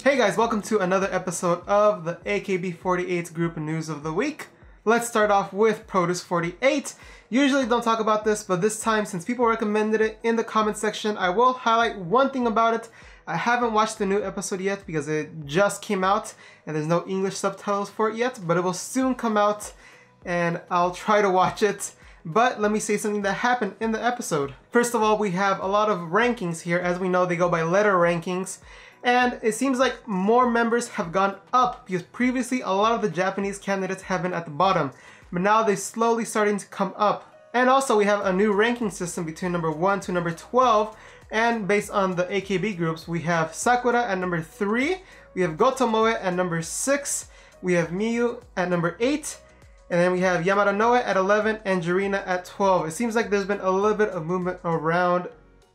Hey guys, welcome to another episode of the AKB48 group news of the week. Let's start off with Produce 48. Usually don't talk about this, but this time, since people recommended it in the comment section, I will highlight one thing about it. I haven't watched the new episode yet because it just came out and there's no English subtitles for it yet, but it will soon come out and I'll try to watch it. But let me say something that happened in the episode. First of all, we have a lot of rankings here. As we know, they go by letter rankings. And it seems like more members have gone up because previously a lot of the Japanese candidates have been at the bottom, but now they're slowly starting to come up. And also we have a new ranking system between number 1 to number 12, and based on the AKB groups, we have Sakura at number 3, we have Gotomoe at number 6, we have Mayu at number 8, and then we have Yamada Noe at 11 and Jurina at 12. It seems like there's been a little bit of movement around,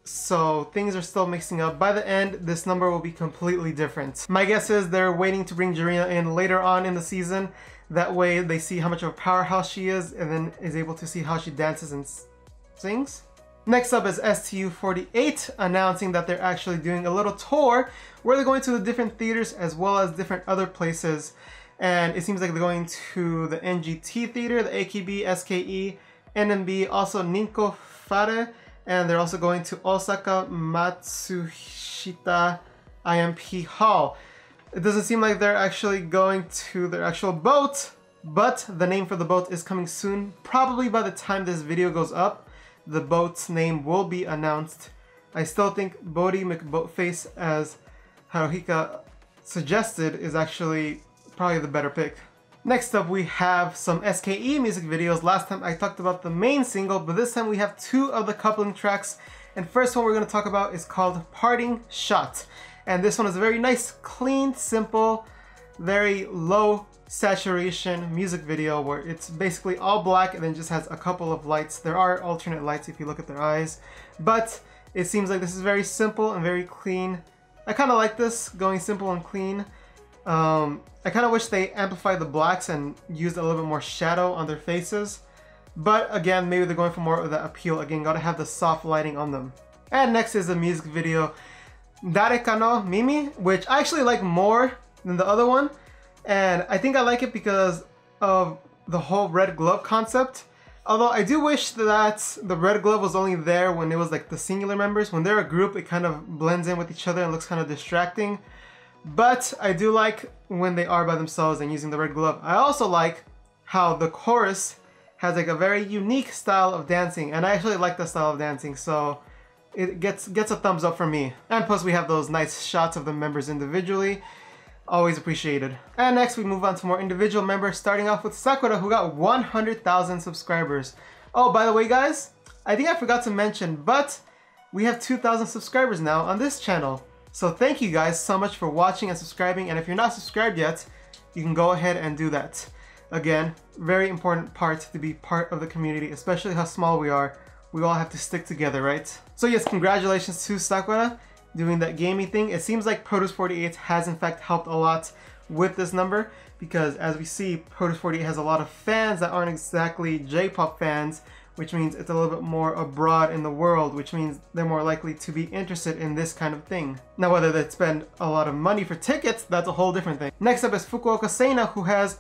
so things are still mixing up. By the end, this number will be completely different. My guess is they're waiting to bring Jurina in later on in the season. That way they see how much of a powerhouse she is and then is able to see how she dances and sings. Next up is STU48 announcing that they're actually doing a little tour where they're going to the different theaters as well as different other places. And it seems like they're going to the NGT theater, the AKB, SKE, NMB, also Ninko Fare, and they're also going to Osaka Matsushita IMP Hall. It doesn't seem like they're actually going to their actual boat, but the name for the boat is coming soon. Probably by the time this video goes up, the boat's name will be announced. I still think Bodhi McBoatface, as Haruhika suggested, is actually probably the better pick. Next up, we have some SKE music videos. Last time I talked about the main single, but this time we have two of the coupling tracks. And first one we're going to talk about is called Parting Shot. And this one is a very nice, clean, simple, very low saturation music video where it's basically all black and then just has a couple of lights. There are alternate lights if you look at their eyes, but it seems like this is very simple and very clean. I kind of like this, going simple and clean. I kind of wish they amplified the blacks and used a little bit more shadow on their faces. But again, maybe they're going for more of that appeal. Again, gotta have the soft lighting on them. And next is the music video Darekano Mimi, which I actually like more than the other one. And I think I like it because of the whole red glove concept. Although I do wish that the red glove was only there when it was like the singular members. When they're a group, it kind of blends in with each other and looks kind of distracting. But I do like when they are by themselves and using the red glove. I also like how the chorus has like a very unique style of dancing, and I actually like the style of dancing, so it gets a thumbs up from me. And plus we have those nice shots of the members individually. Always appreciated. And next we move on to more individual members, starting off with Sakura, who got 100,000 subscribers. Oh, by the way guys, I think I forgot to mention, but we have 2,000 subscribers now on this channel. So thank you guys so much for watching and subscribing, and if you're not subscribed yet, you can go ahead and do that. Again, very important part to be part of the community, especially how small we are. We all have to stick together, right? So yes, congratulations to Sakura doing that gaming thing. It seems like Produce 48 has in fact helped a lot with this number, because as we see, Produce 48 has a lot of fans that aren't exactly J-pop fans, which means it's a little bit more abroad in the world, which means they're more likely to be interested in this kind of thing. Now, whether they spend a lot of money for tickets, that's a whole different thing. Next up is Fukuoka Seina, who has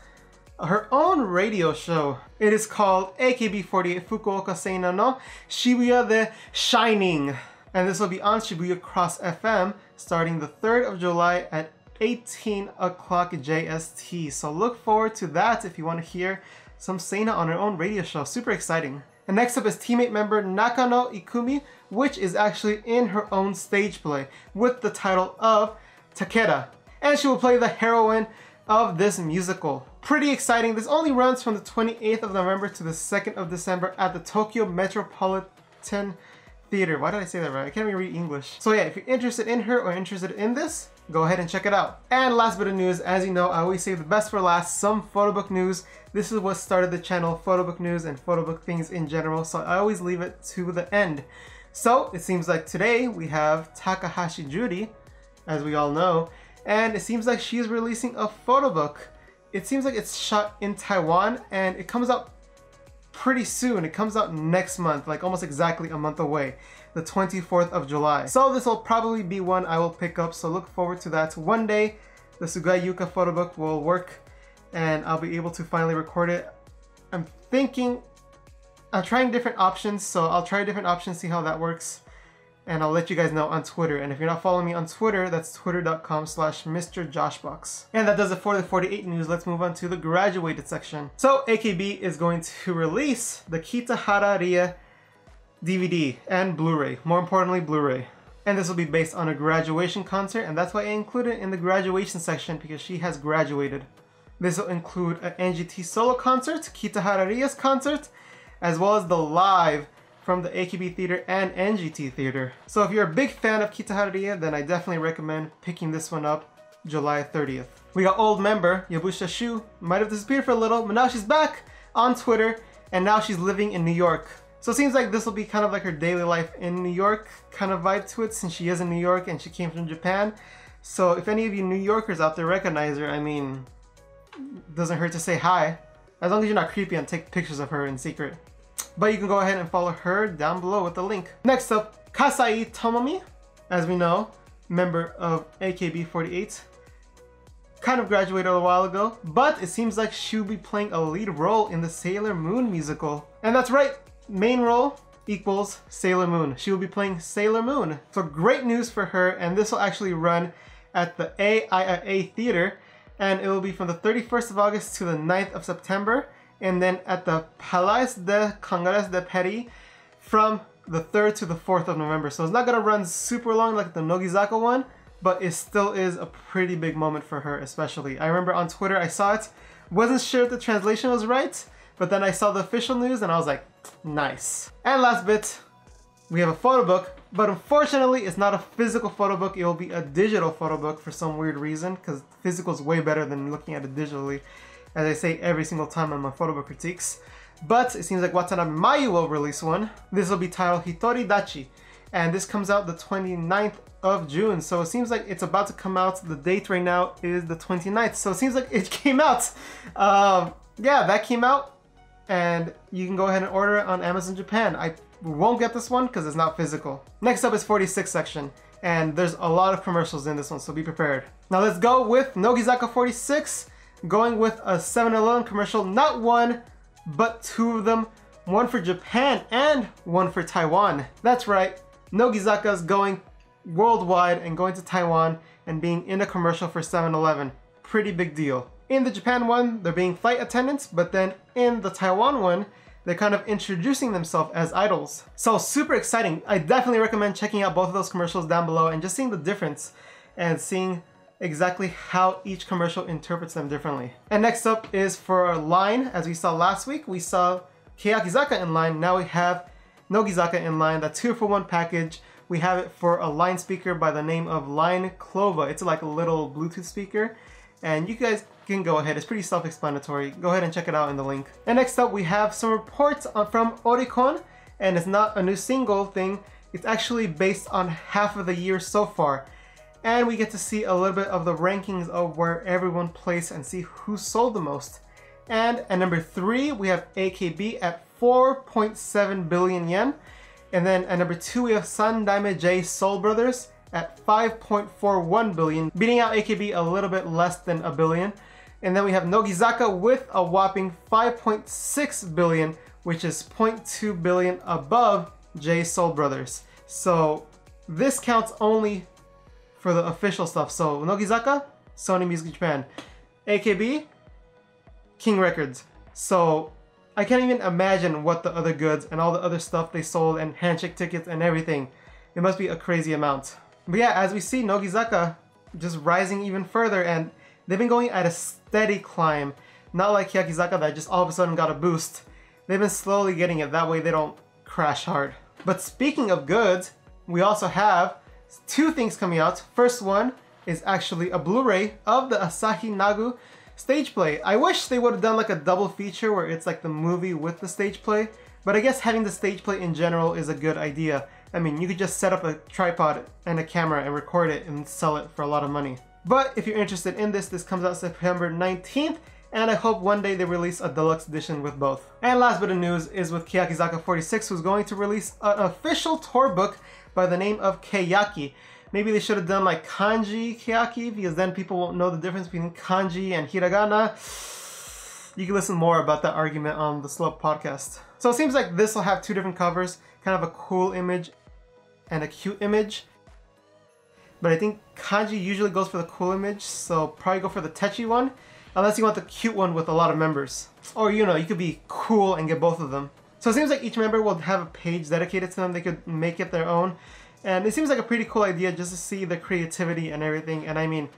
her own radio show. It is called AKB48 Fukuoka Seina no Shibuya de Shining. And this will be on Shibuya Cross FM starting the 3rd of July at 18 o'clock JST. So look forward to that if you want to hear some Seina on her own radio show. Super exciting. And next up is teammate member Nakano Ikumi, which is actually in her own stage play with the title of Tekeda. And she will play the heroine of this musical. Pretty exciting. This only runs from the 28th of November to the 2nd of December at the Tokyo Metropolitan Theater. Why did I say that right? I can't even read English. So yeah, if you're interested in her or interested in this, go ahead and check it out. And last bit of news, as you know, I always save the best for last, some Photobook news. This is what started the channel, Photobook news and Photobook things in general, so I always leave it to the end. So it seems like today we have Takahashi Juri, as we all know, and it seems like she's releasing a Photobook. It seems like it's shot in Taiwan and it comes out pretty soon. It comes out next month, like almost exactly a month away, the 24th of July. So this will probably be one I will pick up, so look forward to that. One day, the Sugai Yuka photobook will work and I'll be able to finally record it. I'm trying different options, so I'll try different options, see how that works. And I'll let you guys know on Twitter. And if you're not following me on Twitter, that's twitter.com/MrJoshbox. And that does it for the 48 news. Let's move on to the graduated section. So AKB is going to release the Kitahara DVD and Blu-ray. More importantly, Blu-ray. And this will be based on a graduation concert, and that's why I included it in the graduation section, because she has graduated. This will include an NGT solo concert, Kitahara's concert, as well as the live from the AKB Theater and NGT Theater. So if you're a big fan of Kitahara, then I definitely recommend picking this one up July 30th. We got old member Yabusha Shu, might have disappeared for a little, but now she's back on Twitter, and now she's living in New York. So it seems like this will be kind of like her daily life in New York kind of vibe to it, since she is in New York and she came from Japan. So if any of you New Yorkers out there recognize her, I mean, doesn't hurt to say hi, as long as you're not creepy and take pictures of her in secret. But you can go ahead and follow her down below with the link. Next up, Kasai Tomomi, as we know, member of AKB48, kind of graduated a while ago, but it seems like she'll be playing a lead role in the Sailor Moon musical. And that's right, main role equals Sailor Moon. She will be playing Sailor Moon. So great news for her, and this will actually run at the AIA Theater, and it will be from the 31st of August to the 9th of September. And then at the Palais de Congrès de Paris from the 3rd to the 4th of November. So it's not gonna run super long like the Nogizaka one, but it still is a pretty big moment for her especially. I remember on Twitter I saw it, wasn't sure if the translation was right, but then I saw the official news and I was like, nice. And last bit, we have a photo book, but unfortunately it's not a physical photo book, it will be a digital photo book for some weird reason, because physical is way better than looking at it digitally, as I say every single time on my photobook critiques. But it seems like Watanabe Mayu will release one. This will be titled Hitori Dachi, and this comes out the 29th of June, so it seems like it's about to come out. The date right now is the 29th, so it seems like it came out. Yeah, that came out, and you can go ahead and order it on Amazon Japan. I won't get this one because it's not physical. Next up is 46 section, and there's a lot of commercials in this one, so be prepared. Now let's go with Nogizaka46, going with a 7-Eleven commercial, not one, but two of them, one for Japan and one for Taiwan. That's right, Nogizaka's going worldwide and going to Taiwan and being in a commercial for 7-Eleven. Pretty big deal. In the Japan one, they're being flight attendants, but then in the Taiwan one, they're kind of introducing themselves as idols. So super exciting. I definitely recommend checking out both of those commercials down below and just seeing the difference and seeing exactly how each commercial interprets them differently. And next up is for Line. As we saw last week, we saw Keyakizaka in Line. Now we have Nogizaka in Line, that 2-for-1 package. We have it for a Line speaker by the name of Line Clova. It's like a little Bluetooth speaker, and you guys can go ahead. It's pretty self-explanatory. Go ahead and check it out in the link. And next up, we have some reports from Oricon, and it's not a new single thing. It's actually based on half of the year so far. And we get to see a little bit of the rankings of where everyone placed and see who sold the most. And at number 3, we have AKB at 4.7 billion yen. And then at number 2, we have Sandaime J Soul Brothers at 5.41 billion, beating out AKB a little bit less than a billion. And then we have Nogizaka with a whopping 5.6 billion, which is 0.2 billion above J Soul Brothers. So this counts only for the official stuff. So Nogizaka, Sony Music Japan. AKB, King Records. So I can't even imagine what the other goods and all the other stuff they sold and handshake tickets and everything. It must be a crazy amount. But yeah, as we see, Nogizaka just rising even further, and they've been going at a steady climb. Not like Hyakizaka that just all of a sudden got a boost. They've been slowly getting it, that way they don't crash hard. But speaking of goods, we also have 2 things coming out. First one is actually a Blu-ray of the Asahi Nagu stage play. I wish they would have done like a double feature where it's like the movie with the stage play, but I guess having the stage play in general is a good idea. I mean, you could just set up a tripod and a camera and record it and sell it for a lot of money. But if you're interested in this, this comes out September 19th, and I hope one day they release a deluxe edition with both. And last bit of news is with Nogizaka46, who's going to release an official tour book by the name of Keiyaki. Maybe they should have done like kanji Keiyaki, because then people won't know the difference between kanji and hiragana. You can listen more about that argument on the Slope podcast. So it seems like this will have two different covers, kind of a cool image and a cute image. But I think kanji usually goes for the cool image, so probably go for the tetchy one, unless you want the cute one with a lot of members. Or, you know, you could be cool and get both of them. So it seems like each member will have a page dedicated to them. They could make it their own. And it seems like a pretty cool idea just to see the creativity and everything. And I mean,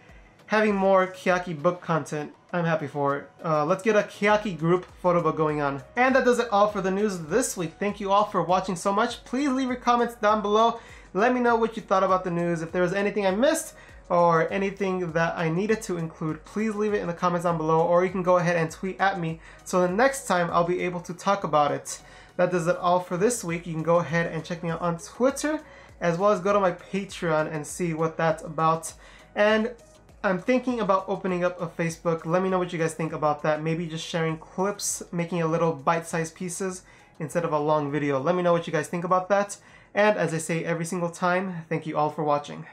having more Keiyaki book content, I'm happy for it. Let's get a Keiyaki group photo book going on. And that does it all for the news this week. Thank you all for watching so much. Please leave your comments down below. Let me know what you thought about the news. If there was anything I missed or anything that I needed to include, please leave it in the comments down below, or you can go ahead and tweet at me so the next time I'll be able to talk about it. That does it all for this week. You can go ahead and check me out on Twitter, as well as go to my Patreon and see what that's about. And I'm thinking about opening up a Facebook. Let me know what you guys think about that. Maybe just sharing clips, making a little bite-sized pieces instead of a long video. Let me know what you guys think about that. And as I say every single time, thank you all for watching.